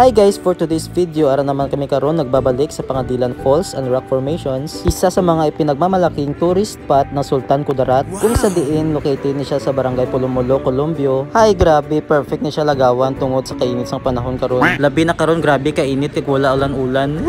Hi guys, for today's video, ara naman kami karon nagbabalik sa Pangadilan Falls and Rock Formations, isa sa mga ipinagmamalaking tourist spot ng Sultan Kudarat, kung sa diin located ni siya sa Barangay Pulumulo, Colombio. Hi, grabe, perfect ni siya lagawan tungod sa kainit sang panahon karon. Labi na karon, grabe kainit kay wala ulan-ulan.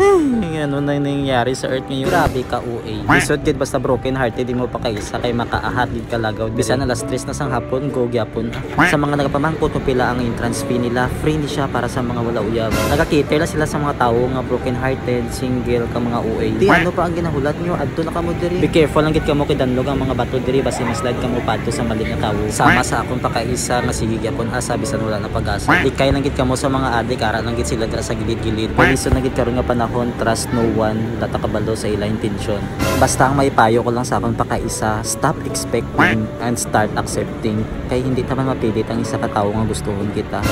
Ano na nangyayari sa earth ngayon? Grabe ka OA. Lisod gid basta broken hearted di mo pa kaisa kay makaahat gid ka lagaw. Bisan alas 3 na sang hapon, go gyapon. Sa mga nagapamangkot mo pila ang entrance fee nila, free ni siya para sa mga wala uyab. Nagakiter na sila sa mga tao nga broken hearted, single ka mga OA. Di ano pa ang ginahulat nyo, adto na kamo diri. Be careful lang gid kamo kay danlog ang mga bato diri basi maslide kamo padto sa mali nga tawo. Sama sa akong pakaisa nga sige gyapon sabi sa wala na pag-asa. Ikay lang gid kamo sa mga adik ara lang gid sila sa gilid-gilid. Poliso na gid karon nga panahon, trust no one, data kabalo sa ila intensyon. Basta ang may payo ko lang sa akong pakaisa, stop expecting and start accepting. Kay hindi naman mapilit ang isa ka tawo nga gustuhon kita.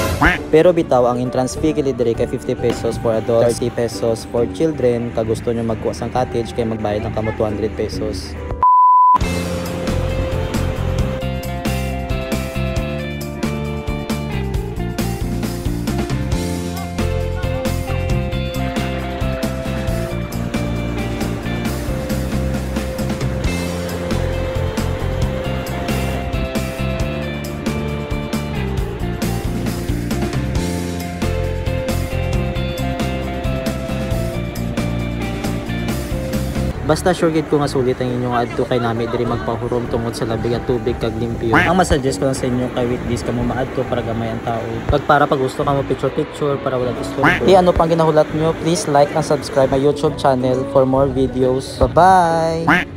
Pero bitaw ang entrance fee diri kay 50 pesos for adults, 30 pesos for children. Kag gusto nyo magkuha sang cottage kay magbayad ng kamo 200 pesos. Basta sure gid ko nga sulit ang inyong adto kay nami diri magpahurom tungod sa labig at tubig kag limpyo. Ang masuggest ko lang sa inyo kay with this kamo maadto para gamay ang tao. Pag para pag gusto kamo picture para wala disturbo. Ano pang ginahulat nyo, please like and subscribe my YouTube channel for more videos. Bye-bye!